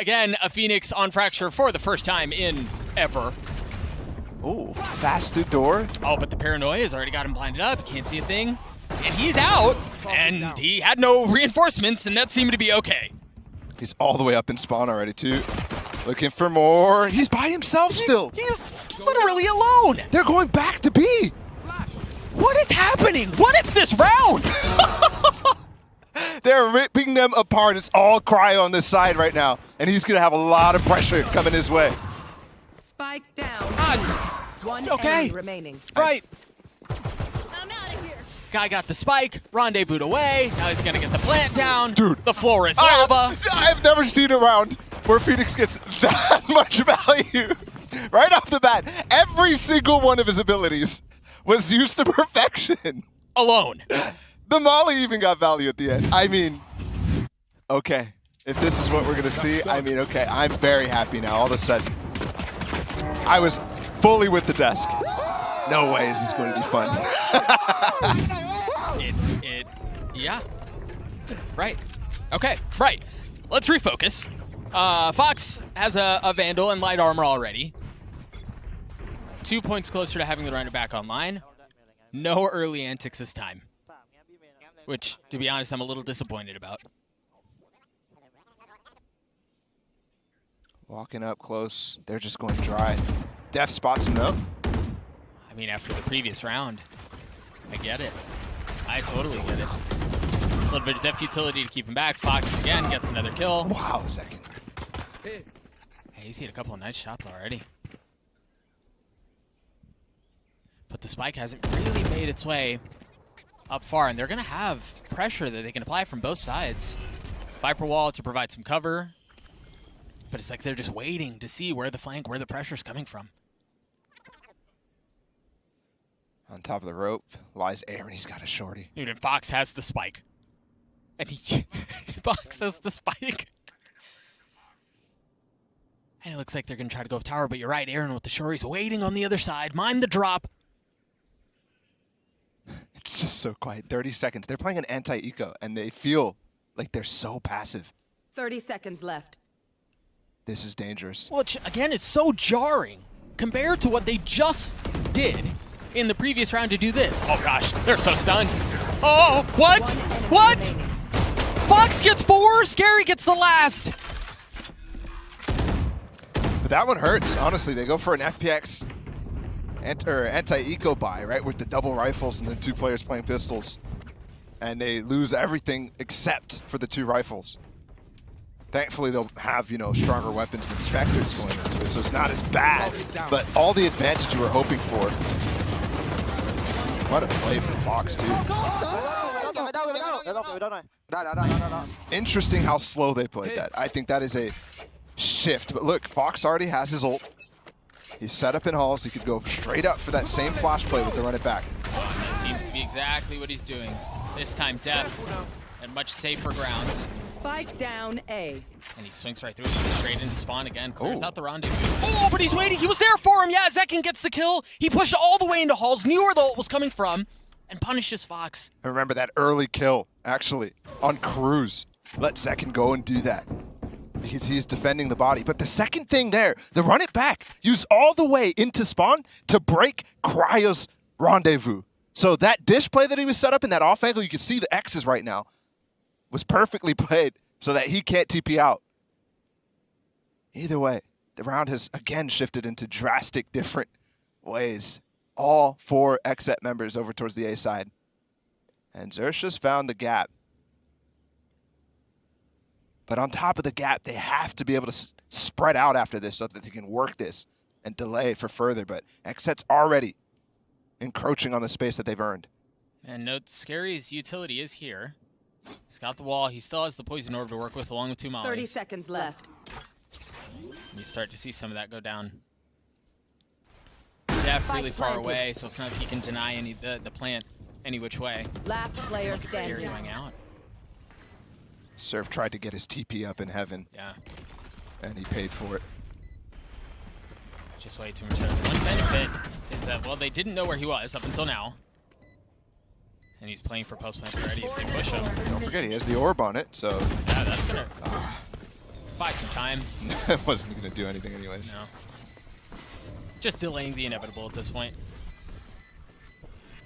Again, a Phoenix on Fracture for the first time in ever. Oh, fast through door. Oh, but the paranoia has already got him blinded up. He can't see a thing. And he's out, and he had no reinforcements, and that seemed to be okay. He's all the way up in spawn already, too. Looking for more. He's by himself still. He's literally alone. They're going back to B. What is happening? What is this round? They're ripping them apart. It's all cryo on this side right now, and he's going to have a lot of pressure coming his way. Spike down. One okay. enemy remaining. Right. I'm out of here. Guy got the spike, rendezvoused away. Now he's going to get the plant down. Dude. The floor is lava. I've never seen a round where Phoenix gets that much value. Right off the bat, every single one of his abilities was used to perfection. Alone. The Molly even got value at the end. I mean, okay. If this is what we're going to see, I mean, okay. I'm very happy now all of a sudden. I was fully with the desk. No way is this going to be fun. Yeah. Right. Okay, right. Let's refocus. Fox has a Vandal and light armor already. 2 points closer to having the runner back online. No early antics this time. Which, to be honest, I'm a little disappointed about. Walking up close. They're just going dry. Def spots him though. I mean, after the previous round, I get it. I totally get it. A little bit of def utility to keep him back. Fox again gets another kill. Wow, second. Hey, he's hit a couple of nice shots already. But the spike hasn't really made its way up far, and they're going to have pressure that they can apply from both sides. Viper wall to provide some cover, but it's like they're just waiting to see where the pressure's coming from. On top of the rope lies Aaron. He's got a shorty. Dude, and Fox has the spike. And Fox has the spike. And it looks like they're going to try to go up tower, but you're right, Aaron with the shorty's waiting on the other side. Mind the drop. It's just so quiet. 30 seconds. They're playing an anti-eco, and they feel like they're so passive. 30 seconds left. This is dangerous. Well, again, it's so jarring compared to what they just did in the previous round to do this. Oh, gosh. They're so stunned. Oh, what? What? Fox gets 4. Scary gets the last. But that one hurts. Honestly, they go for an FPX anti-eco buy, right, with the double rifles and then 2 players playing pistols. And they lose everything except for the 2 rifles. Thankfully, they'll have, you know, stronger weapons than Spectres going into it, so it's not as bad. But all the advantage you were hoping for. What a play from Fox, too. Interesting how slow they played that. I think that is a shift. But look, Fox already has his ult. He's set up in halls. He could go straight up for that same flash play with the run it back. That seems to be exactly what he's doing. This time, Def and much safer grounds. Spike down A. And he swings right through it, straight into spawn again, clears out the rendezvous. Oh, but he's waiting. He was there for him. Yeah, Zekin gets the kill. He pushed all the way into halls, knew where the ult was coming from, and punishes Fox. I remember that early kill, actually, on Cruz. Let Zekin go and do that, because he's defending the body. But the second thing there, the run it back, used all the way into spawn to break Cryo's rendezvous. So that dish play that he was set up in that off angle, you can see the X's right now, was perfectly played so that he can't TP out. Either way, the round has again shifted into drastic different ways. All 4 Xset members over towards the A side. And Xerxia's found the gap. But on top of the gap, they have to be able to spread out after this so that they can work this and delay it for further. But Xset's already encroaching on the space that they've earned. And note, Scary's utility is here. He's got the wall. He still has the poison orb to work with along with 2 mollies. 30 seconds left. You start to see some of that go down. Def really far away, so it's not like he can deny any the plant any which way. Last player Scary standing. going out. Surf tried to get his TP up in heaven. Yeah. And he paid for it. Just way too much. One benefit is that, well, they didn't know where he was up until now. And he's playing for post plants already if they push him. Don't forget, he has the orb on it, so... Yeah, that's gonna... buy some time. It wasn't going to do anything anyways. No. Just delaying the inevitable at this point.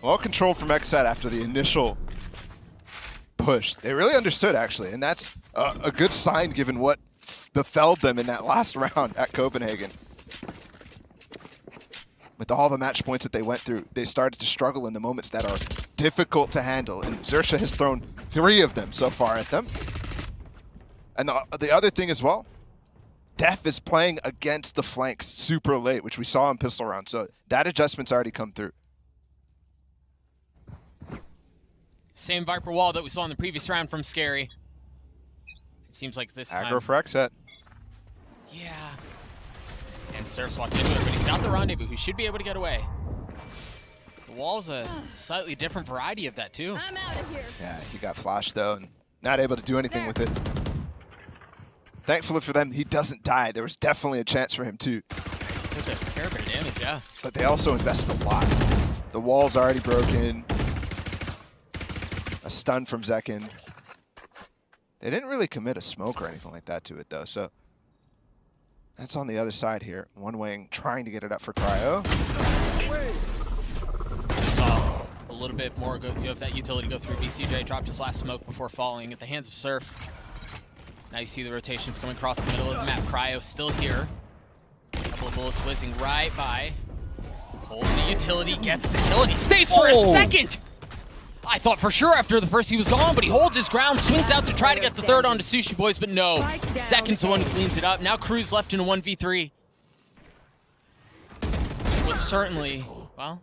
Well controlled from Xset after the initial push. They really understood, actually, and that's a good sign given what befell them in that last round at Copenhagen. With all the match points that they went through, they started to struggle in the moments that are difficult to handle, and Xerxia has thrown 3 of them so far at them. And the other thing as well, Def is playing against the flanks super late, which we saw in pistol round, so that adjustment's already come through. Same Viper wall that we saw in the previous round from Scary. It seems like this time. Aggro for Xset. Yeah. And Surf's walked into it, but he's got the rendezvous, who should be able to get away. The wall's a slightly different variety of that, too. I'm out of here. Yeah, he got flashed, though, and not able to do anything with it. Thankfully for them, he doesn't die. There was definitely a chance for him, too. He took a fair bit of damage, yeah. But they also invested a lot. The wall's already broken. A stun from Zekin. They didn't really commit a smoke or anything like that to it, though, so that's on the other side here. One Wing trying to get it up for Cryo. Saw a little bit more of that utility go through. BCJ dropped his last smoke before falling at the hands of Surf. Now you see the rotations coming across the middle of the map. Cryo still here. A couple of bullets whizzing right by. Holds the utility, gets the kill, and he stays for a second! I thought for sure after the first he was gone, but he holds his ground, swings out to try to get the third onto Sushi Boys, but no. Second's the one who cleans it up. Now Cruz left in a 1v3. Was certainly, well,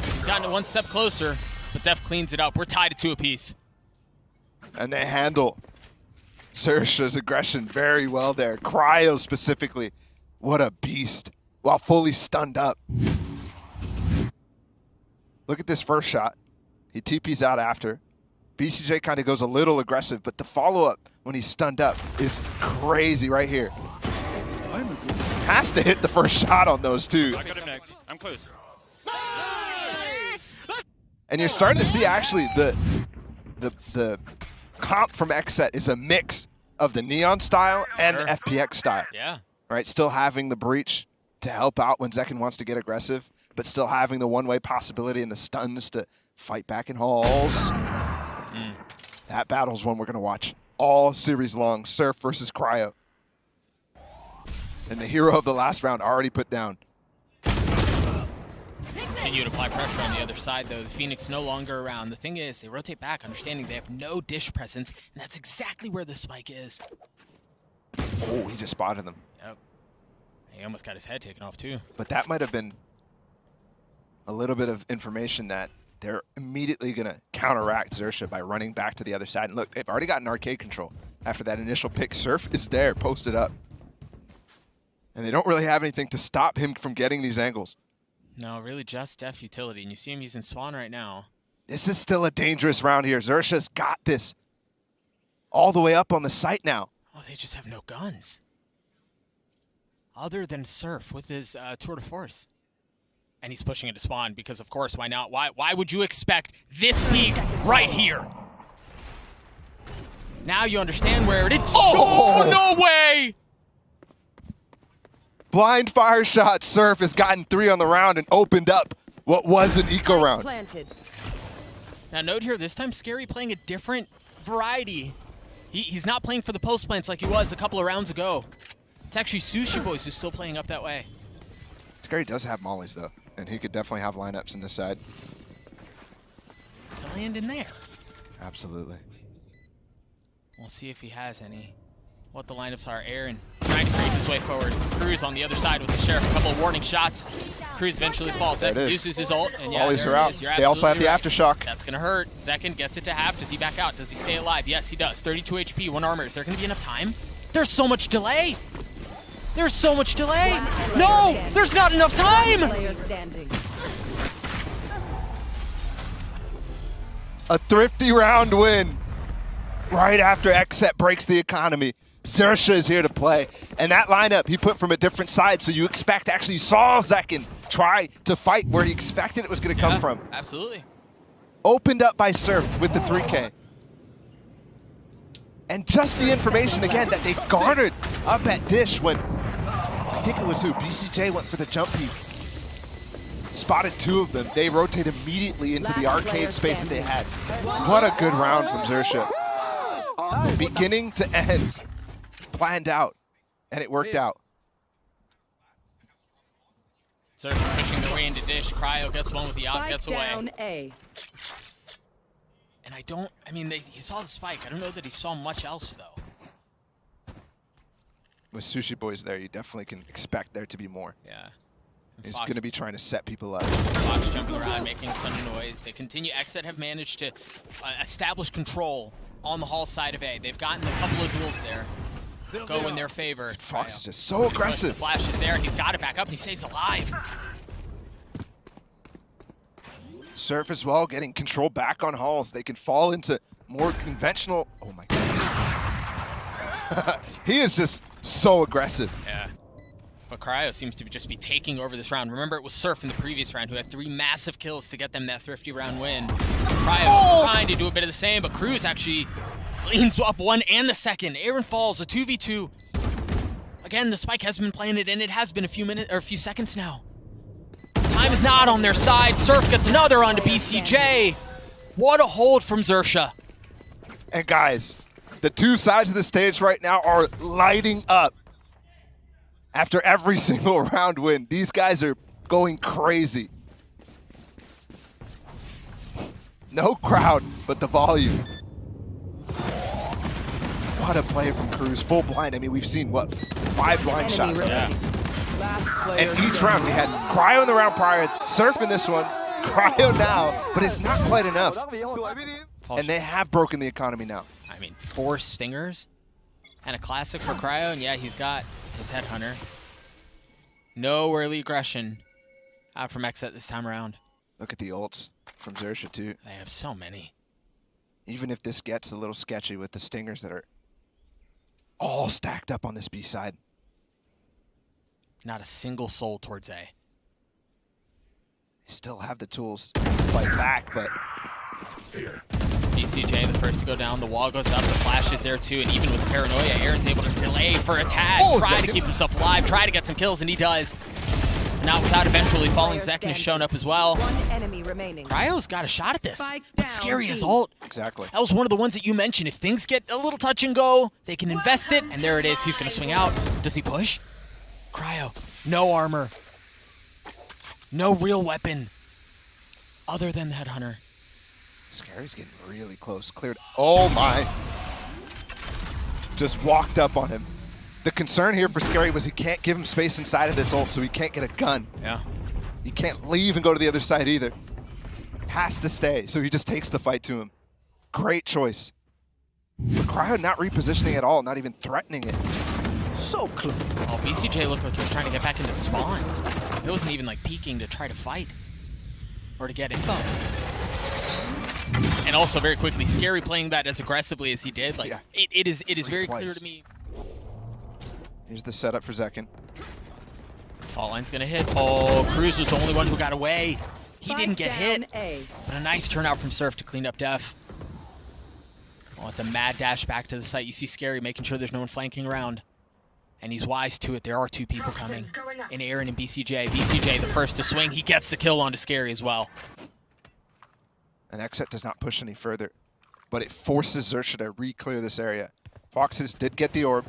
he's gotten it one step closer, but Def cleans it up. We're tied at 2 apiece. And they handle Xerxia's aggression very well there. Cryo specifically, what a beast, while fully stunned up. Look at this first shot. He TP's out after. BCJ kind of goes a little aggressive, but the follow-up when he's stunned up is crazy right here. Has to hit the first shot on those two. I got him next. I'm close. And you're starting to see actually the comp from Xset is a mix of the Neon style and the FPX style. Yeah. Right, still having the breach to help out when Zekin wants to get aggressive, but still having the one-way possibility and the stuns to fight back in halls. That battle's one we're going to watch all series long. Surf versus Cryo. And the hero of the last round already put down. Continue to apply pressure on the other side, though. The Phoenix no longer around. The thing is, they rotate back, understanding they have no dish presence, and that's exactly where the spike is. Oh, he just spotted them. Yep. He almost got his head taken off, too. But that might have been a little bit of information that they're immediately going to counteract Xerxia by running back to the other side. And look, they've already got an arcade control. After that initial pick, Surf is there, posted up. And they don't really have anything to stop him from getting these angles. No, really just Def utility. And you see him, he's in spawn right now. This is still a dangerous round here. Xerxia's got this all the way up on the site now. Oh, they just have no guns. Other than Surf with his tour de force. And he's pushing it to spawn because, of course, why not? Why would you expect this peak right here? Now you understand where it is. Oh, no way! Blind fire shot. Surf has gotten 3 on the round and opened up what was an eco round. Planted. Now note here, this time Scary playing a different variety. He's not playing for the post plants like he was a couple of rounds ago. It's actually Sushi Boys who's still playing up that way. Scary does have mollies, though, and he could definitely have lineups in this side. To land in there. Absolutely. We'll see if he has any. What the lineups are. Aaron trying to creep his way forward. Cruz on the other side with the Sheriff. A couple of warning shots. Cruz eventually falls. Zekin uses his ult. And yeah, mollies are out. They also have the aftershock. That's going to hurt. Zekin gets it to half. Does he back out? Does he stay alive? Yes, he does. 32 HP, 1 armor. Is there going to be enough time? There's so much delay. There's so much delay. No, there's not enough time. A thrifty round win right after Xset breaks the economy. Xerxia is here to play. And that lineup he put from a different side, so you expect, actually you saw Zekin try to fight where he expected it was going to come from. Absolutely. Opened up by Surf with the 3K. And just the information, again, that they garnered up at Dish when, I think it was who, BCJ went for the jump peek. Spotted 2 of them. They rotate immediately into the arcade space that they had. What a good round from Xerxia. Beginning to end. Planned out. And it worked out. Xerxia pushing their way into Dish. Cryo gets one with the op, gets away. Down A. And I mean, he saw the spike. I don't know that he saw much else, though. With Sushi Boys there, you definitely can expect there to be more. Yeah. He's going to be trying to set people up. Fox jumping around, making a ton of noise. They continue. Xset have managed to establish control on the Hall side of A. They've gotten a couple of duels there. Go in their favor. Fox is just so aggressive. The flash is there. He's got it back up, and he stays alive. Surf as well, getting control back on Halls. They can fall into more conventional. Oh my God. He is just so aggressive. Yeah. But Cryo seems to just be taking over this round. Remember, it was Surf in the previous round who had 3 massive kills to get them that thrifty round win. Cryo trying to do a bit of the same, but Cruz actually cleans up 1 and the second. Aaron falls, a 2v2. Again, the spike has been planted, and it has been a few seconds now. Time is not on their side. Surf gets another onto BCJ. What a hold from Xerxia. And guys, the 2 sides of the stage right now are lighting up. After every single round win, these guys are going crazy. No crowd, but the volume. What a play from Cruz. Full blind. I mean, we've seen, what, 5 blind shots? Yeah. And each round, we had Cryo in the round prior, Surf in this one, Cryo now, but it's not quite enough. And they have broken the economy now. I mean, 4 stingers and a classic for Cryo, and yeah, he's got his Headhunter. No early aggression out from Xset this time around. Look at the ults from Xerxia too. They have so many. Even if this gets a little sketchy with the stingers that are all stacked up on this B side. Not a single soul towards A. They still have the tools to fight back, but BCJ the first to go down. The wall goes up. The flash is there too. And even with paranoia, Aaron's able to delay for a tag. Try to keep himself alive. Try to get some kills, and he does. Not without eventually falling. Zekin has shown up as well. 1 enemy remaining. Cryo's got a shot at this. But scary as B. ult. exactly. That was one of the ones that you mentioned. If things get a little touch and go, they can invest it. And there it is. He's going to swing out. Does he push? Cryo. No armor. No real weapon. Other than the Headhunter. Scary's getting really close. Cleared. Oh my. Just walked up on him. The concern here for Scary was he can't give him space inside of this ult, so he can't get a gun. Yeah. He can't leave and go to the other side either. Has to stay, so he just takes the fight to him. Great choice. But Cryo not repositioning at all, not even threatening it. So close. Oh, BCJ looked like he was trying to get back into spawn. He wasn't even like peeking to try to fight or to get info. And also very quickly, Scary playing that as aggressively as he did. Like it is very clear to me. Here's the setup for Zekin. Fall line's gonna hit. Oh, Cruz was the only one who got away. He didn't get hit. But a nice turnout from Surf to clean up Def. Oh, it's a mad dash back to the site. You see Scary making sure there's no one flanking around. And he's wise to it. There are 2 people coming. In Aaron and BCJ. BCJ the first to swing. He gets the kill onto Scary as well. And Xset does not push any further. But it forces Xerxia to re-clear this area. Foxes did get the orb.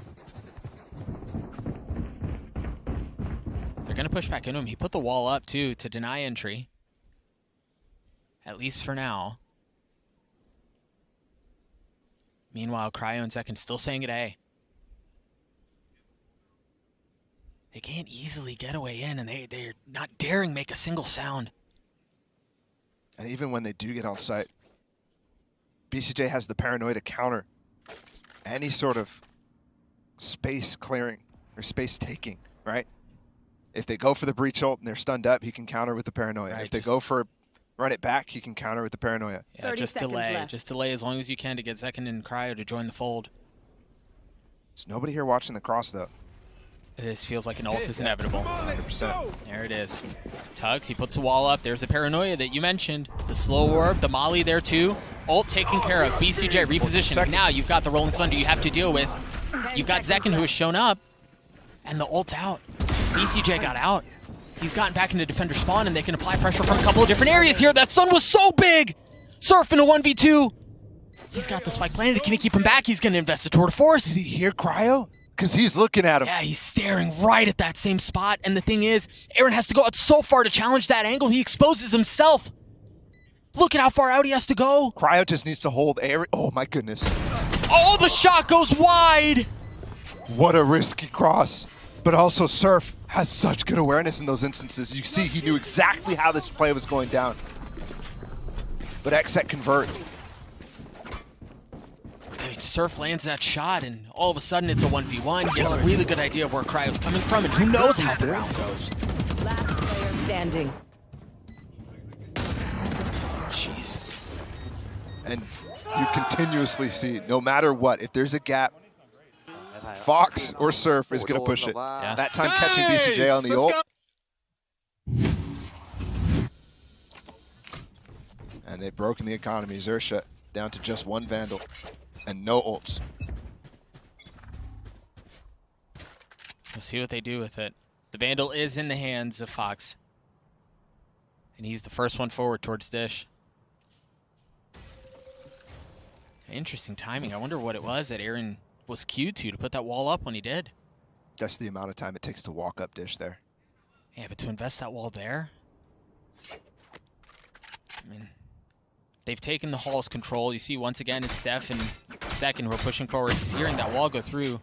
They're going to push back into him. He put the wall up, too, to deny entry. At least for now. Meanwhile, Cryo and Zekin still staying at A. They can't easily get away in, and they're not daring make a single sound. And even when they do get on site, BCJ has the paranoia to counter any sort of space clearing or space taking, right? If they go for the breach ult and they're stunned up, he can counter with the paranoia. Right, if they go for run it back, he can counter with the paranoia. Yeah, just delay. Left. Just delay as long as you can to get Zekin and Cryo to join the fold. There's nobody here watching the cross, though. This feels like an ult is inevitable. 100%. There it is. Tugs, he puts the wall up. There's a paranoia that you mentioned. The slow orb, the molly there too. Ult taken care of. BCJ repositioned. Now you've got the Rolling Thunder you have to deal with. You've got Zekin who has shown up. And the ult's out. BCJ got out. He's gotten back into defender spawn and they can apply pressure from a couple of different areas here. That stun was so big! Surf in a 1v2. He's got the spike planted. Can he keep him back? He's going to invest a tour de force. Did he hear Cryo? Because he's looking at him. Yeah, he's staring right at that same spot. And the thing is, Aaron has to go out so far to challenge that angle. He exposes himself. Look at how far out he has to go. Cryo just needs to hold Aaron. Oh, my goodness. Oh, the shot goes wide. What a risky cross. But also, Surf has such good awareness in those instances. You see, he knew exactly how this play was going down. But Xset convert. I mean, Surf lands that shot, and all of a sudden it's a 1v1. He has a really good idea of where Cryo's coming from, and who knows how the round goes. Last player standing. Jeez. And you continuously see, no matter what, if there's a gap, Fox or Surf is going to push it. Yeah. That time catching BCJ on the ult. And they've broken the economy. Xerxia down to just one Vandal and no ults. We'll see what they do with it. The Vandal is in the hands of Fox. And he's the first one forward towards Dish. Interesting timing. I wonder what it was that Aaron was cued to put that wall up when he did. Just the amount of time it takes to walk up Dish there. Yeah, but to invest that wall there? I mean, they've taken the Hall's control. You see, once again, it's Steph and Second who are pushing forward. He's hearing that wall go through.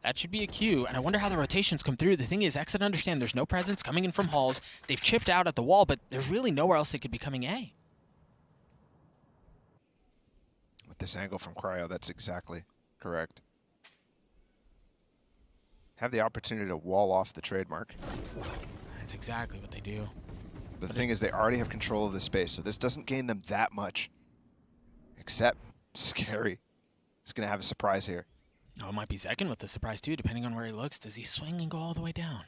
That should be a cue, and I wonder how the rotations come through. The thing is, Xset understand there's no presence coming in from Halls. They've chipped out at the wall, but there's really nowhere else they could be coming A. With this angle from Cryo, that's exactly correct. Have the opportunity to wall off the trademark. That's exactly what they do. But the thing is, they already have control of the space, so this doesn't gain them that much. Except, scary. He's going to have a surprise here. Oh, it might be Zekin with the surprise, too, depending on where he looks. Does he swing and go all the way down?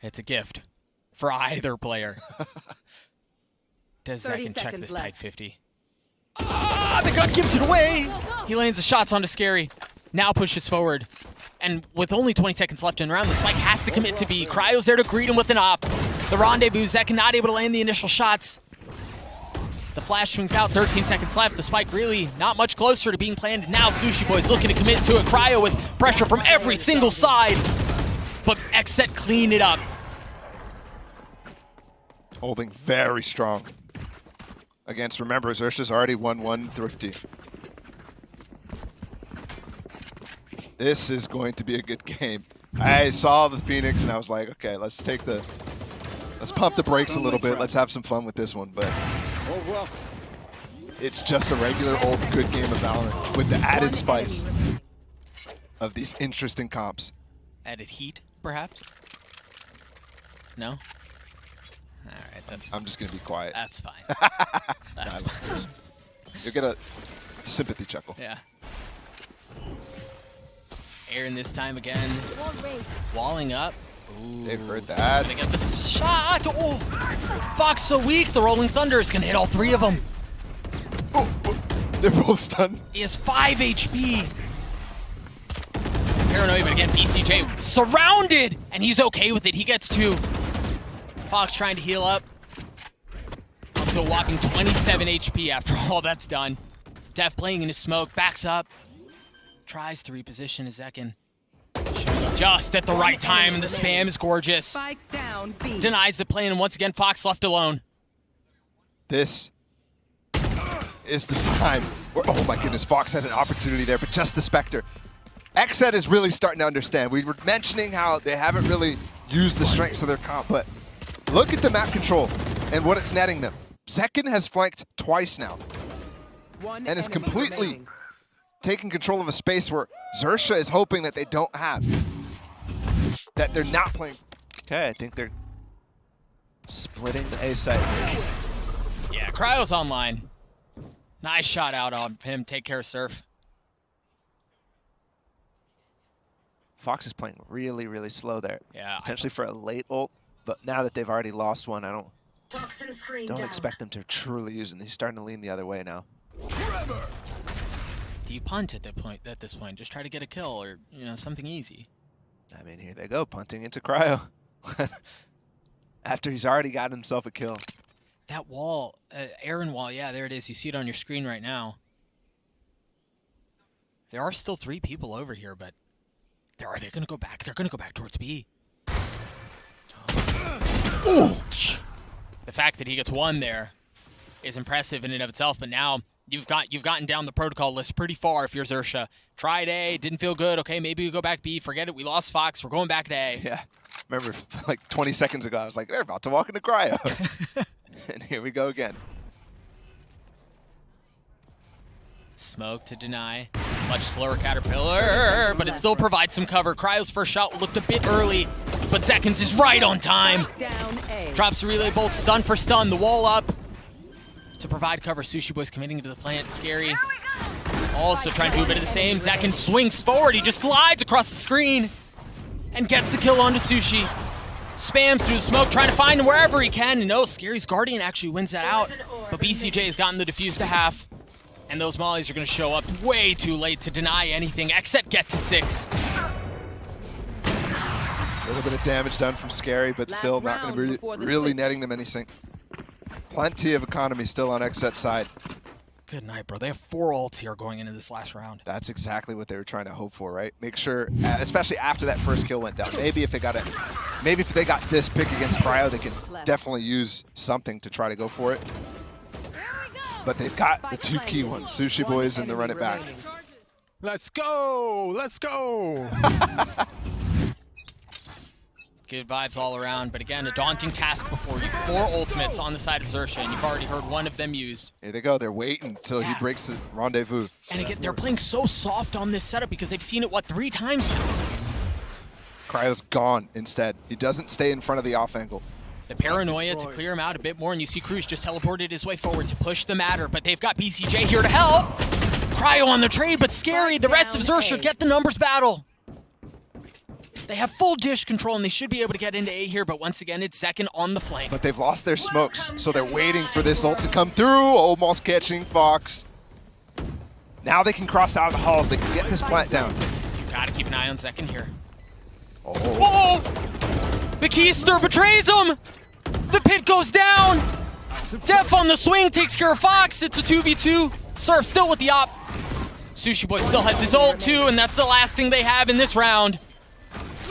It's a gift for either player. Does Zekin check this tight 50? Ah, the gun gives it away! He lands the shots onto Scary. Now pushes forward. And with only 20 seconds left in the round, the spike has to commit to B. Cryo's there to greet him with an op. The rendezvous, Zekin not able to land the initial shots. The flash swings out, 13 seconds left. The spike really not much closer to being planted. Now Sushi Boy's looking to commit to it. Cryo with pressure from every single side. But Xset clean it up. Holding very strong. Against, remember, Xerxia's already 1-1 Thrifty. This is going to be a good game. I saw the Phoenix and I was like, okay, let's pump the brakes a little bit. Let's have some fun with this one. But it's just a regular old good game of Valorant with the added spice of these interesting comps. Added heat, perhaps? No? All right, that's I'm just going to be quiet. That's fine. That's fine. You'll get a sympathy chuckle. Yeah. Aaron this time again. Walling up. Ooh. They've heard that. Gonna get this shot. Oh, Fox so weak. The Rolling Thunder is gonna hit all three of them. Oh, they're both stunned. He has 5 HP. Paranoia, but again, BCJ surrounded, and he's okay with it. He gets 2. Fox trying to heal up. Up to a whopping 27 HP after all that's done. Def playing in his smoke, backs up. Tries to reposition his Zekin. Showing up just at the right time, and the spam is gorgeous. Spike down, B. Denies the play, and once again, Fox left alone. This is the time where, oh my goodness, Fox had an opportunity there, but just the Spectre. Xset is really starting to understand. We were mentioning how they haven't really used the strengths of their comp, but look at the map control and what it's netting them. Zekin has flanked twice now and is completely taking control of a space where Xerxia is hoping that they don't have. That they're not playing. Okay, I think they're splitting the A site. Yeah, Cryo's online. Nice shot out on him. Take care, Surf. Fox is playing really, really slow there. Yeah. Potentially for a late ult, but now that they've already lost one, I don't expect them to truly use it. He's starting to lean the other way now. Do you punt at this point? Just try to get a kill or, you know, something easy. I mean, here they go, punting into Cryo. After he's already got himself a kill. That wall, Aaron wall, yeah, there it is. You see it on your screen right now. There are still 3 people over here, but are they going to go back? They're going to go back towards B. Ooh. The fact that he gets 1 there is impressive in and of itself, but now you've gotten down the protocol list pretty far if you're Xerxia. Tried A, didn't feel good. Okay, maybe we go back B. Forget it. We lost Fox. We're going back to A. Yeah. Remember, like 20 seconds ago, I was like, they're about to walk into Cryo. And here we go again. Smoke to deny. Much slower Caterpillar, but it still provides some cover. Cryo's first shot looked a bit early, but Seconds is right on time. Drops the relay bolt, stun for stun, the wall up to provide cover. Sushi Boy's committing to the plant. Scary. Also trying to do a bit of the same. Seconds swings forward. He just glides across the screen and gets the kill onto Sushi. Spams through the smoke, trying to find him wherever he can. And no, Scary's Guardian actually wins that out. But BCJ has gotten the defuse to half. And those mollies are going to show up way too late to deny anything. Xset get to 6. A little bit of damage done from Scary, but still not going to be really netting them anything. Plenty of economy still on Xset's side. Good night, bro. They have 4 ults here going into this last round. That's exactly what they were trying to hope for, right? Make sure, especially after that first kill went down. Maybe if they got this pick against Cryo, they can definitely use something to try to go for it. But they've got the 2 key ones, Sushi Boys and the run it back. Let's go! Let's go! Good vibes all around, but again, a daunting task before you. 4 ultimates on the side of Xerxia, and you've already heard 1 of them used. Here they go. They're waiting until he breaks the rendezvous. And again, they're playing so soft on this setup because they've seen it, what, 3 times now? Cryo's gone instead. He doesn't stay in front of the off angle. The paranoia to clear him out a bit more, and you see Cruz just teleported his way forward to push the matter, but they've got BCJ here to help. Cryo on the trade, but Scary. The rest of Xerxia get the numbers battle. They have full dish control, and they should be able to get into A here, but once again, it's Second on the flank. But they've lost their smokes, so they're waiting for this ult to come through. Almost catching Fox. Now they can cross out of the halls. They can get this plant down. Gotta keep an eye on Second here. Oh. Whoa! The Keister betrays him! The pit goes down! Def on the swing takes care of Fox. It's a 2v2. Surf still with the op. Sushi Boy still has his ult too, and that's the last thing they have in this round.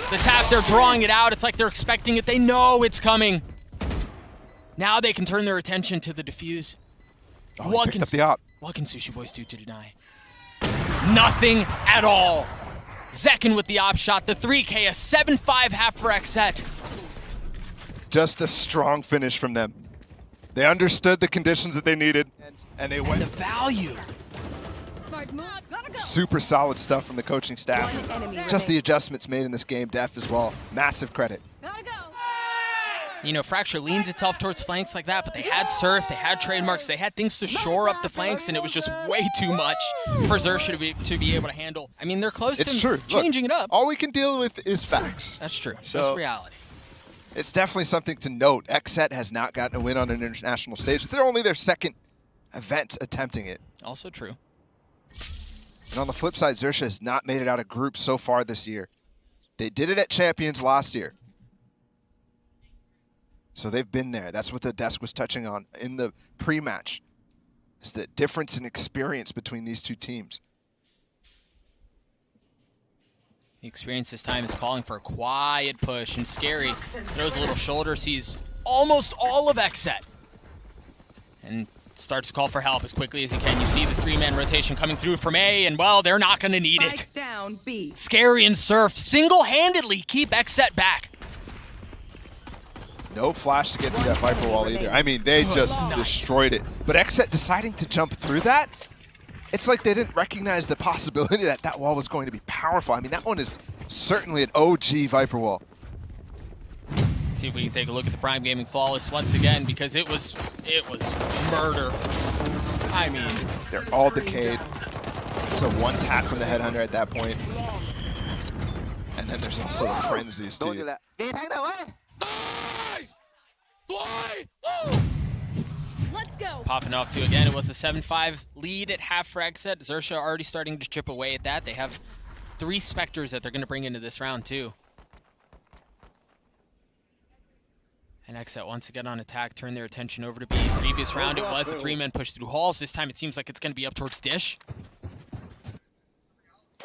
The tap, they're drawing it out. It's like they're expecting it. They know it's coming. Now they can turn their attention to the defuse. Oh, what can Sushi Boys do to deny? Nothing at all. Zekin with the op shot, the 3K, a 7-5 half for Xset. Just a strong finish from them. They understood the conditions that they needed, and they went. The value. Super solid stuff from the coaching staff. Just the adjustments made in this game, Def as well. Massive credit. You know, Fracture leans itself towards flanks like that, but they had Surf, they had trademarks, they had things to shore up the flanks, and it was just way too much for Xerxia to be able to handle. I mean, they're close to changing it up. All we can deal with is facts. That's true. So, that's reality. It's definitely something to note. Xset has not gotten a win on an international stage. They're only their 2nd event attempting it. Also true. And on the flip side, Xerxia has not made it out of groups so far this year. They did it at Champions last year. So they've been there. That's what the desk was touching on in the pre-match. It's the difference in experience between these 2 teams. The experience this time is calling for a quiet push, and Scary throws a little shoulder, sees almost all of Xset, and starts to call for help as quickly as he can. You see the 3-man rotation coming through from A, and well, they're not going to need it. Down, B. Scary and Surf single-handedly keep Xset back. No flash to get through that Viper wall either. I mean, they just destroyed it. But Xset deciding to jump through that, it's like they didn't recognize the possibility that that wall was going to be powerful. I mean, that one is certainly an OG Viper wall. See if we can take a look at the Prime Gaming Flawless once again, because it was murder. I mean, they're all decayed. It's a 1 tap from the Headhunter at that point. And then there's also the frenzies, too. Let's go. Popping off too again. It was a 7-5 lead at half for Xset. Xerxia already starting to chip away at that. They have 3 Spectres that they're going to bring into this round too. And Xset once again on attack, turn their attention over to B. Previous round, it was a 3-man push through halls. This time it seems like it's going to be up towards Dish.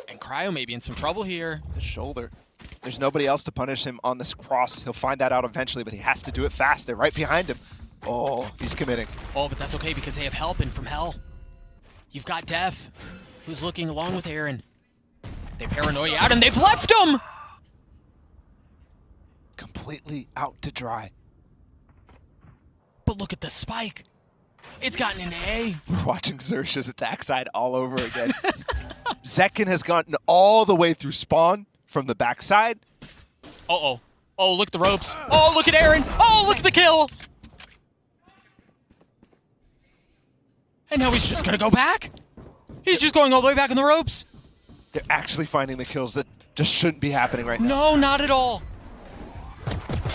And Cryo may be in some trouble here. His shoulder. There's nobody else to punish him on this cross. He'll find that out eventually, but he has to do it fast. They're right behind him. Oh, he's committing. Oh, but that's okay because they have help in from hell. You've got Def, who's looking along with Aaron. They paranoia out and they've left him! Completely out to dry. But look at the spike. It's gotten an A. We're watching Xerxia's attack side all over again. Zekin has gotten all the way through spawn from the backside. Uh-oh. Oh, look at the ropes. Oh, look at Aaron. Oh, look at the kill. And now he's just going to go back. He's just going all the way back in the ropes. They're actually finding the kills that just shouldn't be happening right now. No, not at all.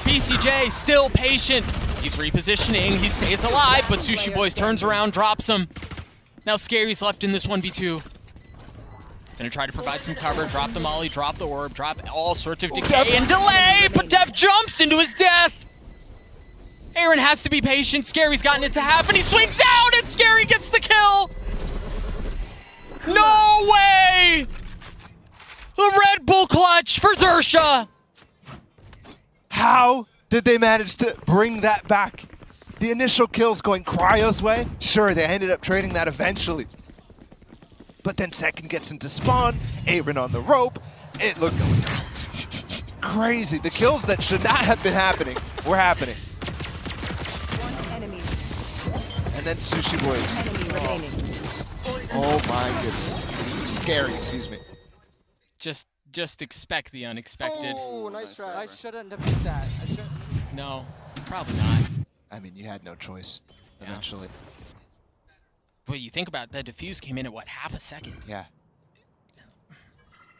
BCJ still patient. He's repositioning. He stays alive, but Sushi Boys turns around, drops him. Now Scary's left in this 1v2. Gonna try to provide some cover, drop the molly, drop the orb, drop all sorts of decay and delay, but Def jumps into his death. Aaron has to be patient. Scary's gotten it to half, and he swings out, and Scary gets the kill. No way! The Red Bull clutch for Xerxia. How did they manage to bring that back? The initial kills going Cryo's way. Sure, they ended up trading that eventually. But then second gets into spawn, Aaron on the rope. It looked crazy. The kills that should not have been happening were happening. One enemy. And then Sushi Boys. Enemy remaining. Oh my goodness. Scary, excuse me. Just expect the unexpected. Oh, nice try. I shouldn't have picked that. No, probably not. I mean, you had no choice Yeah. eventually. But you think about it, the defuse came in at what, half a second? Yeah.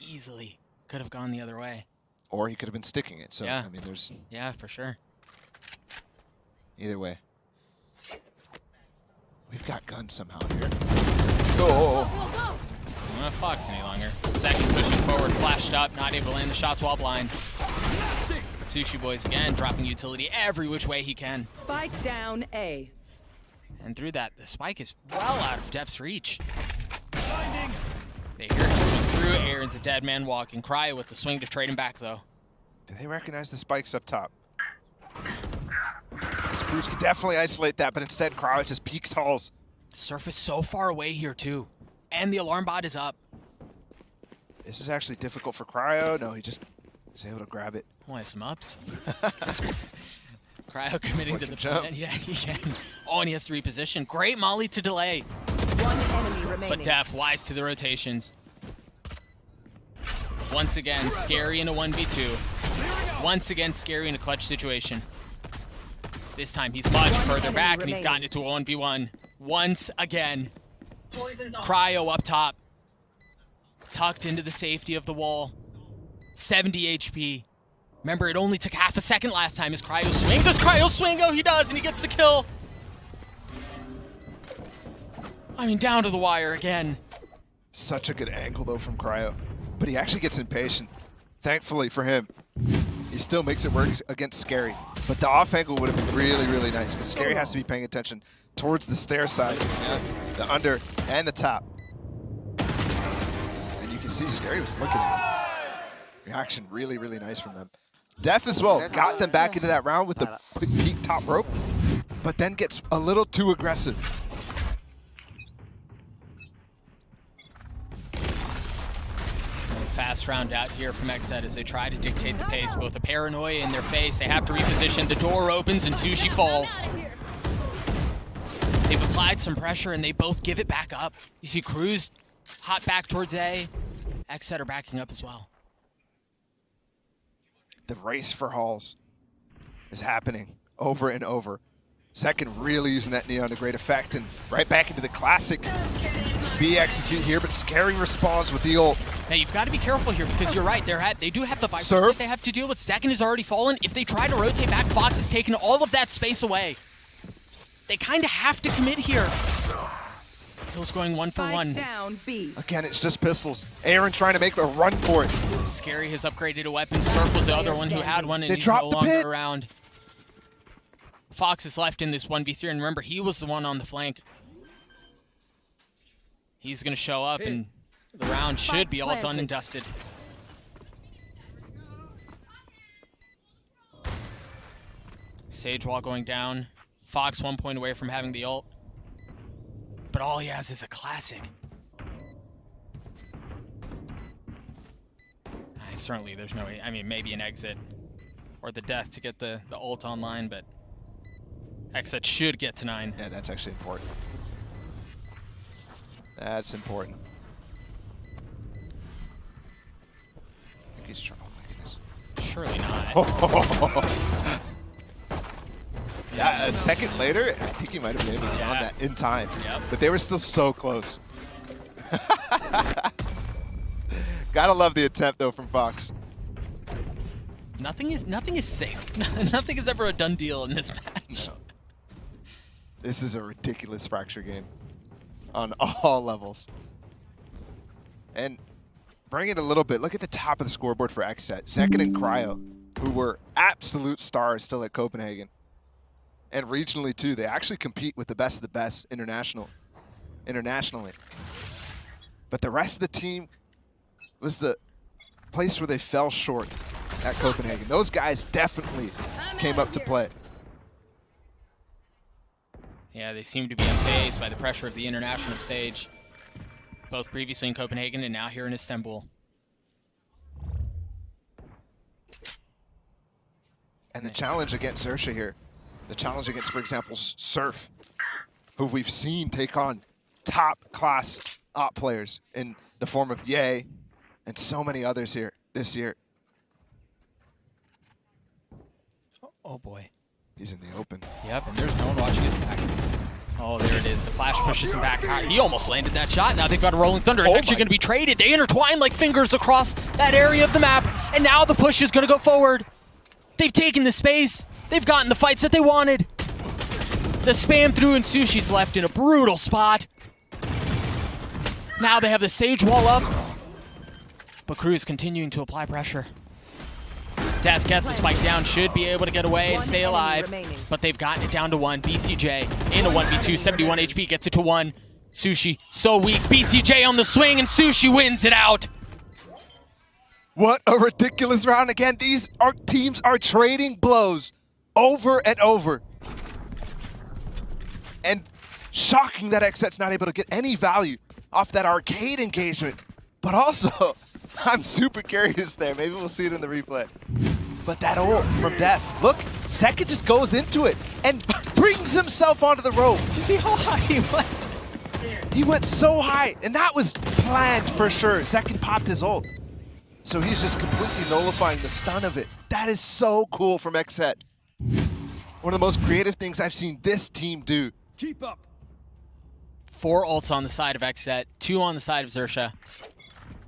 Easily could have gone the other way. Or he could have been sticking it. So, Yeah. I mean, there's Yeah, for sure. either way. We've got guns somehow here. Oh. Not Fox any longer. Second pushing forward, flashed up, not able to land the shots while blind. Sushi Boys again, dropping utility every which way he can. Spike down A. And through that, the spike is well out of Def's reach. They hear him swing through. Aaron's a dead man walking. Cryo with the swing to trade him back, though. Do they recognize the spikes up top? Spruce could definitely isolate that, but instead Cryo just peeks halls. Surface so far away here, too. And the alarm bot is up. This is actually difficult for Cryo. No, he just is able to grab it. Oh, some ups. Cryo committing to the jump. plan. Yeah, he can. Oh, and he has to reposition. Great molly to delay. One enemy remaining. But Def wise to the rotations. Once again, Scary in a 1v2. Once again, Scary in a clutch situation. This time he's much further back and he's gotten it to a 1v1. Once again. Cryo up top. Tucked into the safety of the wall. 70 HP. Remember, it only took half a second last time. His Cryo swing. Does Cryo swing? Oh, he does, and he gets the kill. I mean, down to the wire again. Such a good angle, though, from Cryo. But he actually gets impatient. Thankfully for him, he still makes it work against Scary. But the off angle would have been really, really nice, because Scary has to be paying attention towards the stair side, the under, and the top. And you can see Scary was looking at him. Reaction really, really nice from them. Def as well got them back into that round with the quick peek top rope, but then gets a little too aggressive. Fast round out here from Xset as they try to dictate the pace. Both a paranoia in their face. They have to reposition. The door opens and Sushi falls. They've applied some pressure and they both give it back up. You see Cruz hot back towards A. Xset are backing up as well. The race for halls is happening over and over. Second really using that neon to great effect and right back into the classic B execute here, but Scary responds with the ult. Now you've got to be careful here because you're right. They do have the Viper Surf. split they have to deal with. Second has already fallen. If they try to rotate back, Fox has taken all of that space away. They kind of have to commit here. Hill's going 1 for 1. Down B. Again, it's just pistols. Aaron trying to make a run for it. Scary has upgraded a weapon. Surf was the other one who had one, and They he's dropped no the longer pit. around. Fox is left in this 1v3, and remember, he was the one on the flank. He's going to show up, and the round should be all done and dusted. Sage wall going down. Fox 1 point away from having the ult. But all he has is a classic. Certainly, there's no way. I mean, maybe an exit or the death to get the ult online, but Xset should get to 9. Yeah, that's actually important. That's important. I think he's trying. Oh my goodness. Surely not. Yeah, a second later, I think he might have been able to get on that in time. Yep. But they were still so close. Gotta love the attempt though from Fox. Nothing is safe. Nothing is ever a done deal in this match. No. This is a ridiculous fracture game on all levels. And bring it a little bit. Look at the top of the scoreboard for Xset. Second and Cryo, who were absolute stars still at Copenhagen. And regionally too, they actually compete with the best of the best internationally. But the rest of the team was the place where they fell short at Copenhagen. Those guys definitely came up to play. Yeah, they seem to be unfazed by the pressure of the international stage, both previously in Copenhagen and now here in Istanbul. And the challenge against Xerxia here, the challenge against, for example, Surf, who we've seen take on top-class op players in the form of Ye and so many others here this year. Oh boy. He's in the open. Yep, and there's no one watching his back. Oh, there it is. The flash pushes him back. He almost landed that shot. Now they've got a Rolling Thunder. It's actually going to be traded. They intertwine like fingers across that area of the map, and now the push is going to go forward. They've taken the space. They've gotten the fights that they wanted. The spam through, and Sushi's left in a brutal spot. Now they have the Sage wall up, but Cruz continuing to apply pressure. Death gets the spike down, should be able to get away and stay alive, but they've gotten it down to 1. BCJ in a 1v2, 71 HP, gets it to 1. Sushi, so weak. BCJ on the swing, and Sushi wins it out. What a ridiculous round. Again, these teams are trading blows over and over. And shocking that Xset's not able to get any value off that arcade engagement. But also, I'm super curious there. Maybe we'll see it in the replay. But that ult from Death. Look, Second just goes into it and brings himself onto the rope. Did you see how high he went? He went so high, and that was planned for sure. Second popped his ult. So he's just completely nullifying the stun of it. That is so cool from Xset. One of the most creative things I've seen this team do. Keep up. 4 ults on the side of Xset, 2 on the side of Xerxia.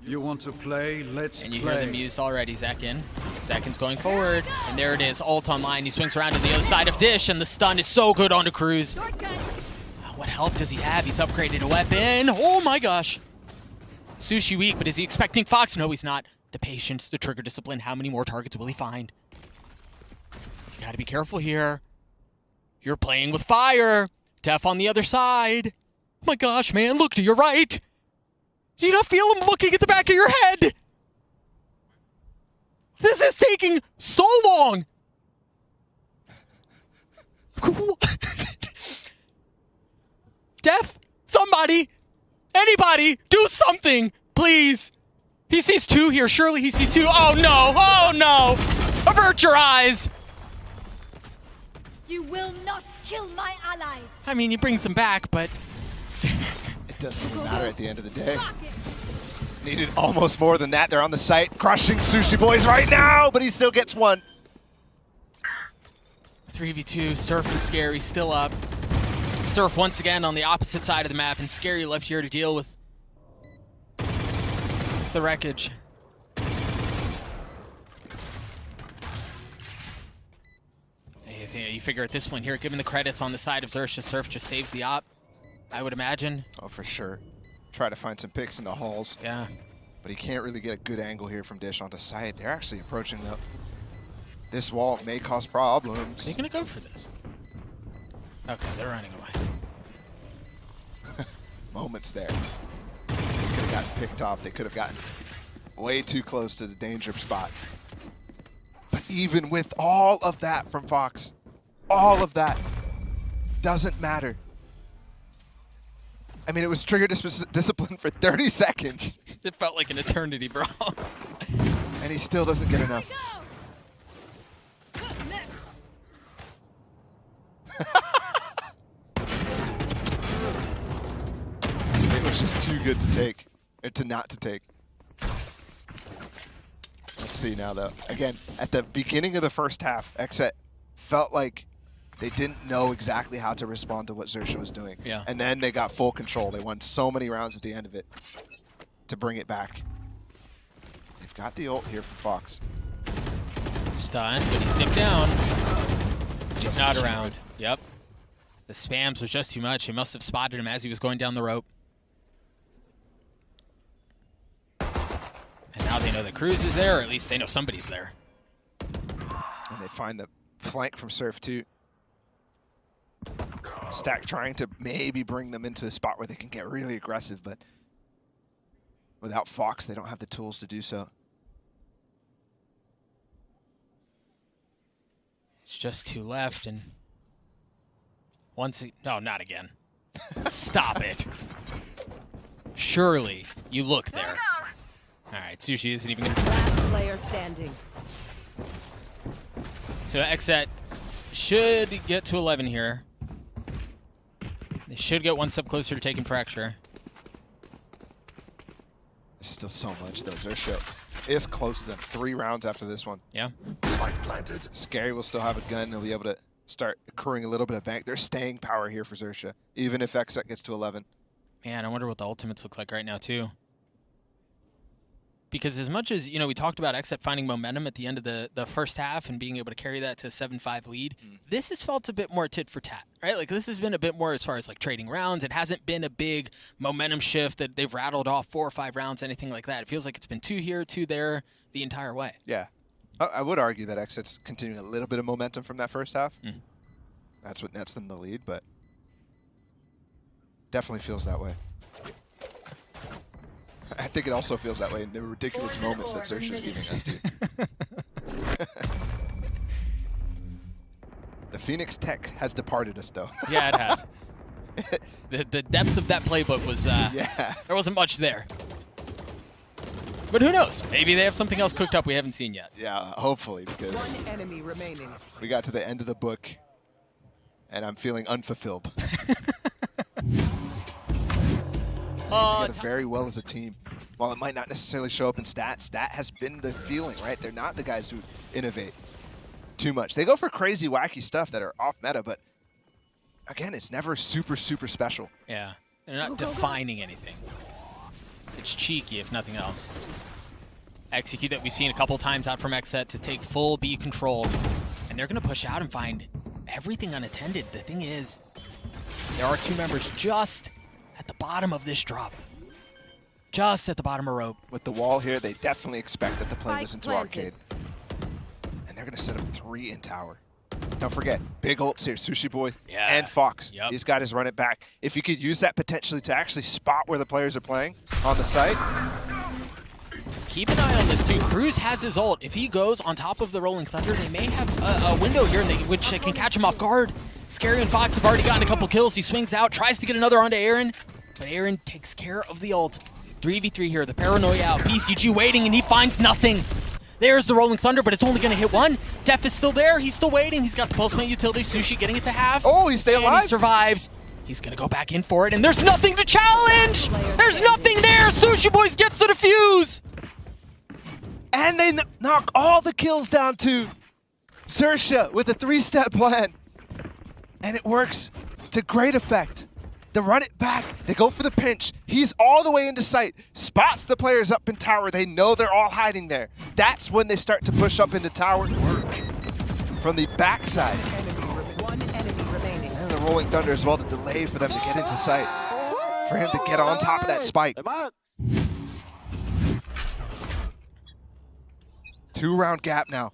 You want to play? Let's And you play. hear the muse already, Zekin. Zekin's going forward, and there it is, ult online. He swings around to the other side of Dish, and the stun is so good onto Cruz. What help does he have? He's upgraded a weapon. Oh my gosh. Sushi weak, but is he expecting Fox? No, he's not. The patience, the trigger discipline, how many more targets will he find? You gotta be careful here. You're playing with fire. Def on the other side. Oh my gosh, man, look to your right. Do you not feel him looking at the back of your head? This is taking so long. Def, somebody, anybody, do something, please. He sees 2 here. Surely he sees 2. Oh no! Oh no! Avert your eyes! You will not kill my allies. I mean, he brings them back, but It doesn't even matter at the end of the day. Needed almost more than that. They're on the site, crushing Sushi Boys right now, but he still gets 1. 3v2, Surf and Scary still up. Surf once again on the opposite side of the map, and Scary left here to deal with the wreckage. You figure at this point here, given the credits on the side of Xerxia, Surf just saves the op, I would imagine. Oh, for sure. Try to find some picks in the halls. Yeah. But he can't really get a good angle here from Dish onto site. They're actually approaching though. This wall may cause problems. Are they gonna go for this? Okay, they're running away. Moments there. They could have gotten picked off. They could have gotten way too close to the danger spot. But even with all of that from Fox, all of that doesn't matter. I mean, it was trigger discipline for 30 seconds. It felt like an eternity, bro. And he still doesn't get enough. It was just too good to take, or to not to take. Let's see now, though. Again, at the beginning of the first half, Xset felt like they didn't know exactly how to respond to what Xerxia was doing. Yeah. And then they got full control. They won so many rounds at the end of it to bring it back. They've got the ult here from Fox. Stunned, but he's dipped down. He's not around. Yep. The spams was just too much. He must have spotted him as he was going down the rope. And now they know that Cruz is there, or at least they know somebody's there. And they find the flank from Surf too. Stack trying to maybe bring them into a spot where they can get really aggressive, but without Fox, they don't have the tools to do so. It's just two left, and once no, not again. Stop it. Surely you look there. All right, Sushi isn't even gonna. Last player standing. So Xset should get to 11 here. They should get one step closer to taking Fracture. There's still so much though. Xerxia is close to them. 3 rounds after this one. Yeah. Spike planted. Scary will still have a gun. He'll be able to start accruing a little bit of bank. There's staying power here for Xerxia, even if Xset gets to 11. Man, I wonder what the ultimates look like right now too. Because as much as, you know, we talked about Xset finding momentum at the end of the first half and being able to carry that to a 7-5 lead, this has felt a bit more tit for tat, right? Like this has been a bit more as far as like trading rounds. It hasn't been a big momentum shift that they've rattled off 4 or 5 rounds, anything like that. It feels like it's been 2 here, 2 there the entire way. Yeah. I would argue that Xset's continuing a little bit of momentum from that first half. That's what nets them the lead, but definitely feels that way. I think it also feels that way in the ridiculous moments that Xerxia's giving us too. The Phoenix tech has departed us though. Yeah, it has. The depth of that playbook was, yeah. There wasn't much there. But who knows? Maybe they have something else cooked up we haven't seen yet. Yeah, hopefully, because One enemy remaining. we got to the end of the book and I'm feeling unfulfilled. Together very well as a team. While it might not necessarily show up in stats, stat has been the feeling, right? They're not the guys who innovate too much. They go for crazy, wacky stuff that are off meta, but again, it's never super, super special. Yeah, they're not defining anything. It's cheeky, if nothing else. Execute that we've seen a couple times out from Xset to take full B control, and they're going to push out and find everything unattended. The thing is, there are 2 members just at the bottom of this drop. Just at the bottom of rope. With the wall here, they definitely expect that the play Spike was into planted. arcade. And they're going to set up 3 in tower. Don't forget, big ults here, Sushi Boy and Fox. Yep. These guys run it back. If you could use that potentially to actually spot where the players are playing on the site. Keep an eye on this too. Cruz has his ult. If he goes on top of the Rolling Thunder, they may have a window here which can catch him off guard. Scary and Fox have already gotten a couple kills. He swings out, tries to get another onto Aaron, but Aaron takes care of the ult. 3v3 here, the paranoia out. BCG waiting, and he finds nothing. There's the Rolling Thunder, but it's only going to hit one. Def is still there. He's still waiting. He's got the Postmate utility. Sushi getting it to half. Oh, he's staying alive. He survives. He's going to go back in for it, and there's nothing to challenge. There's nothing there. Sushi Boys gets the defuse. And they knock all the kills down to Xerxia with a 3-step plan. And it works to great effect. They run it back. They go for the pinch. He's all the way into sight. Spots the players up in tower. They know they're all hiding there. That's when they start to push up into tower. From the backside. One enemy remaining. And the Rolling Thunder as well to delay for them to get into sight. For him to get on top of that spike. 2-round gap now.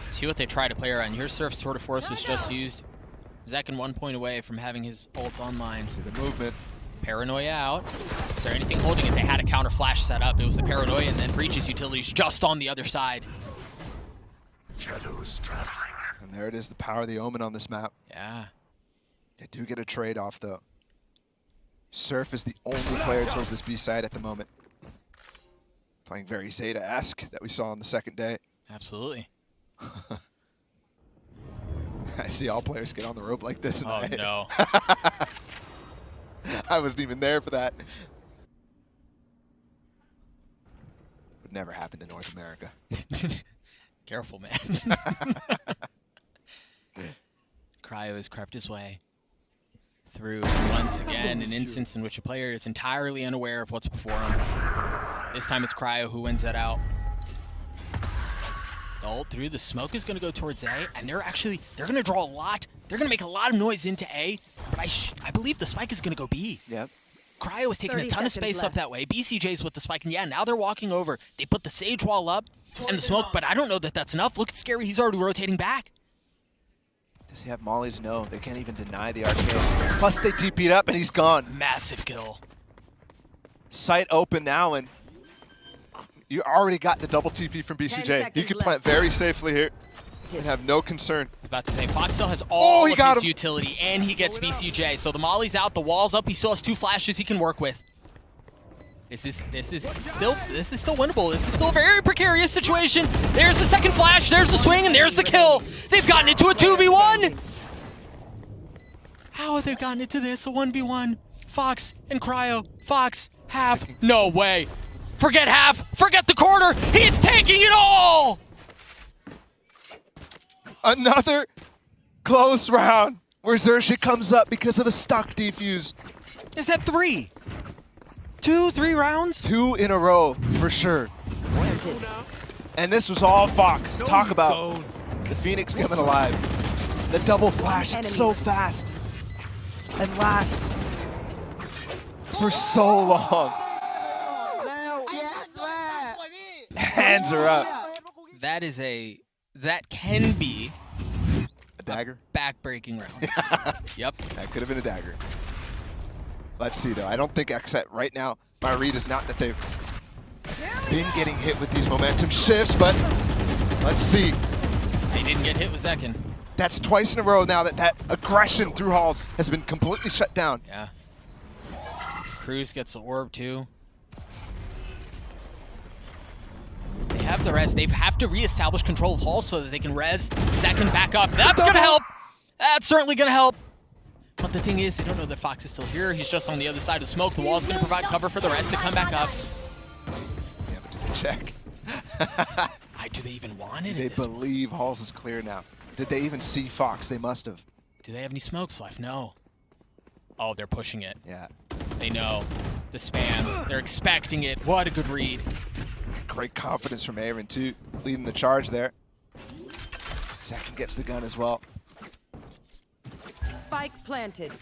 See what they try to play around. Here, Surf's Tour de Force was just used. Zekin 1 point away from having his ult online. See the movement. Paranoia out. Is there anything holding it? They had a counter flash set up. It was the Paranoia, and then Breach's utilities just on the other side. Shadows traveling. And there it is, the power of the Omen on this map. Yeah. They do get a trade-off, though. Surf is the only player towards this B side at the moment. Playing very Zeta-esque that we saw on the second day. Absolutely. I see all players get on the rope like this. And Oh, no. I wasn't even there for that. Would never happen in North America. Careful, man. Cryo has crept his way through once again an instance in which a player is entirely unaware of what's before him. This time it's Cryo who wins that out. The ult through, the smoke is going to go towards A, and they're going to draw a lot. They're going to make a lot of noise into A, but I believe the spike is going to go B. Yep. Cryo is taking a 30 ton of seconds space up left. that way. BCJ's with the spike, and yeah, now they're walking over. They put the Sage Wall up and the smoke, but I don't know that that's enough. Look at Scary, he's already rotating back. Does he have Molly's? No, they can't even deny the arcade. Plus they TP'd up and he's gone. Massive kill. Sight open now, and you already got the double TP from 10 BCJ. He seconds could left. plant very safely here and have no concern. I was about to say, Fox still has all he of got his him. utility, and he gets BCJ. So the Molly's out, the wall's up, he still has 2 flashes he can work with. This is still winnable. This is still a very precarious situation. There's the second flash, there's the swing, and there's the kill. They've gotten into a 2v1. How have they gotten into this? A 1v1. Fox and Cryo. Fox, half. No way. Forget half. Forget the quarter. He's taking it all. Another close round where Xerxia comes up because of a stuck defuse. Is that 3? 2, 3 rounds? 2 in a row for sure. And this was all Fox. Talk about the Phoenix coming alive. The double flash, it's so fast. And lasts for so long. Hands are up. That can be A dagger? back-breaking round. Yep. That could have been a dagger. Let's see, though. I don't think Xset right now, my read is not that they've been getting hit with these momentum shifts, but let's see. They didn't get hit with Zekin. That's twice in a row now that that aggression through halls has been completely shut down. Yeah. Cruz gets the orb, too. They have the res. They have to reestablish control of halls so that they can res Zekin back up. That's going to help. That's certainly going to help. But the thing is, they don't know that Fox is still here. He's just on the other side of smoke. The wall is going to provide cover for the rest to come back up. Yeah, but did they check? Do they even want it? They at this believe halls is clear now. Did they even see Fox? They must have. Do they have any smokes left? No. Oh, they're pushing it. Yeah. They know. The spams. They're expecting it. What a good read. Great confidence from Aaron, too, leading the charge there. Second gets the gun as well. Spike planted.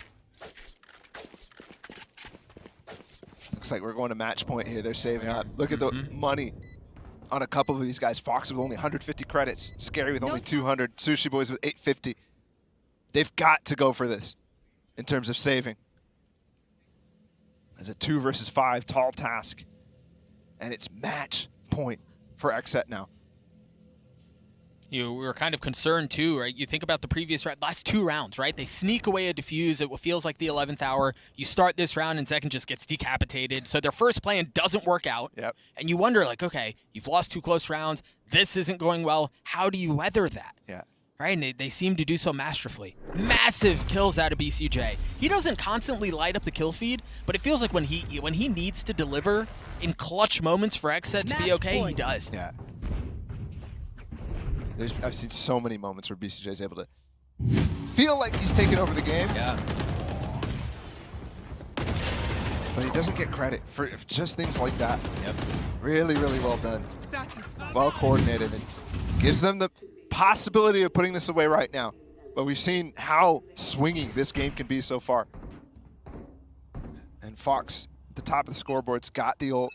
Looks like we're going to match point here. They're saving up. Look at the money on a couple of these guys. Fox with only 150 credits. Scary with only 200. Sushi Boys with 850. They've got to go for this in terms of saving. As a 2 versus 5 tall task. And it's match point for Xset now. You were kind of concerned too, right? You think about the previous last 2 rounds, right? They sneak away a defuse at what feels like the 11th hour. You start this round and Zekin just gets decapitated. So their first plan doesn't work out. Yep. And you wonder, like, okay, you've lost 2 close rounds. This isn't going well. How do you weather that? Yeah. Right? And they seem to do so masterfully. Massive kills out of BCJ. He doesn't constantly light up the kill feed, but it feels like when he needs to deliver in clutch moments for Xset to be okay, he does. Yeah. I've seen so many moments where BCJ is able to feel like he's taking over the game. Yeah. But he doesn't get credit for just things like that. Yep. Really, really well done. Well coordinated, and gives them the possibility of putting this away right now. But we've seen how swinging this game can be so far. And Fox, at the top of the scoreboard's got the ult.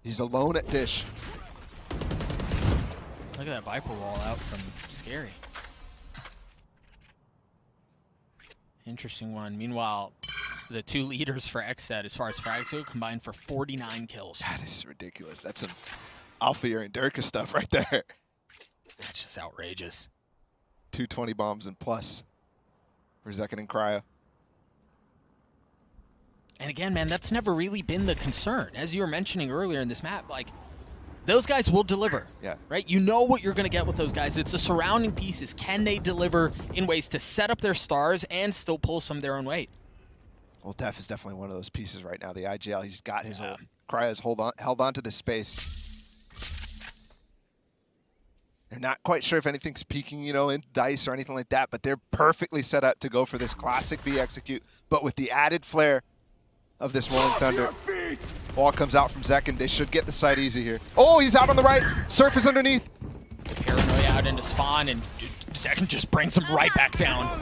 He's alone at Dish. Look at that Viper wall out from Scary. Interesting one. Meanwhile, the two leaders for Xset, as far as frags go, combined for 49 kills. That is ridiculous. That's some Alfir and Durka stuff right there. That's just outrageous. 220 bombs and plus for Zekin and Cryo. And again, man, that's never really been the concern. As you were mentioning earlier in this map, like, those guys will deliver. Yeah. Right? You know what you're going to get with those guys. It's the surrounding pieces. Can they deliver in ways to set up their stars and still pull some of their own weight? Well, Def is definitely one of those pieces right now. The IGL, he's got his ult. Cryo's held on to this space. They're not quite sure if anything's peeking, you know, in dice or anything like that, but they're perfectly set up to go for this classic B execute, but with the added flair of this Rolling Thunder. Ball comes out from Zekin. They should get the site easy here. Oh, he's out on the right. Surf is underneath. Paranoia out into spawn, and Zekin just brings him right back down.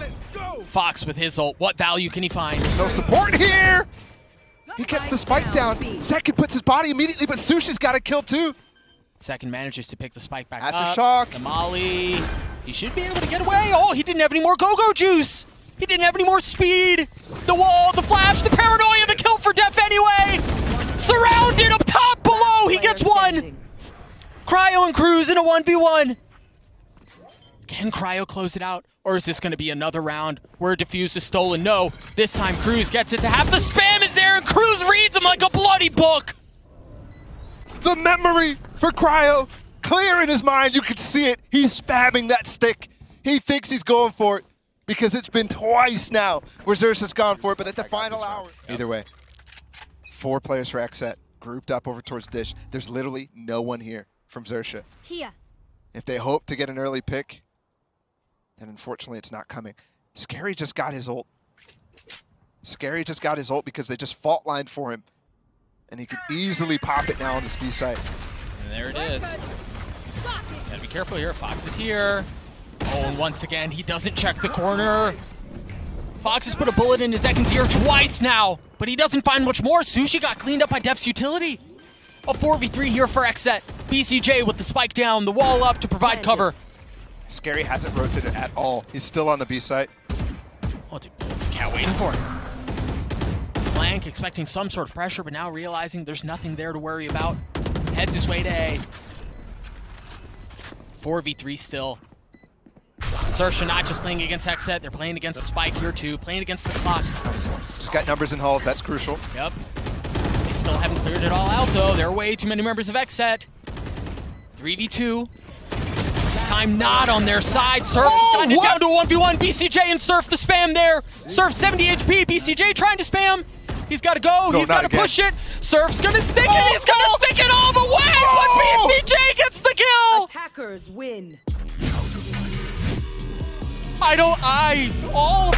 Fox with his ult. What value can he find? No support here. He gets the spike down. Zekin puts his body immediately, but Sushi's got a kill too. Second manages to pick the spike back Aftershock. up. The molly. He should be able to get away. Oh, he didn't have any more go-go juice. He didn't have any more speed. The wall, the flash, the paranoia, the kill for Def anyway. Surrounded up top, below. He gets one. Cryo and Cruz in a 1v1. Can Cryo close it out? Or is this going to be another round where Diffuse is stolen? No. This time Cruz gets it to half. The spam is there, and Cruz reads him like a bloody book. The memory for Cryo, clear in his mind. You can see it. He's spamming that stick. He thinks he's going for it because it's been twice now where Xerxia's gone for it, but at the final hour. Either way, 4 players for Xset grouped up over towards Dish. There's literally no one here from Xerxia. Here. If they hope to get an early pick, then unfortunately it's not coming. Scary just got his ult. Scary just got his ult because they just fault lined for him. And he could easily pop it now on this B site. And there it is. Gotta be careful here. Fox is here. Oh, and once again, he doesn't check the corner. Fox has put a bullet in his Zekin's ear twice now, but he doesn't find much more. Sushi got cleaned up by Def's utility. A 4v3 here for Xset. BCJ with the spike down, the wall up to provide cover. Scary hasn't rotated at all. He's still on the B site. Oh, dude, this cat waiting for it. Flank expecting some sort of pressure, but now realizing there's nothing there to worry about. Heads his way to A. 4v3 still. Xerxia not just playing against Xset, they're playing against the spike here too, playing against the clock. Just got numbers in halls, that's crucial. Yep. They still haven't cleared it all out though. There are way too many members of Xset. 3v2. Time not on their side. Surf got it down to a 1v1. BCJ and Surf the spam there. Surf 70 HP. BCJ trying to spam. He's got to go. He's got to push it. Surf's going to stick it. He's going to stick it all the way. But BCJ gets the kill. Attackers win. all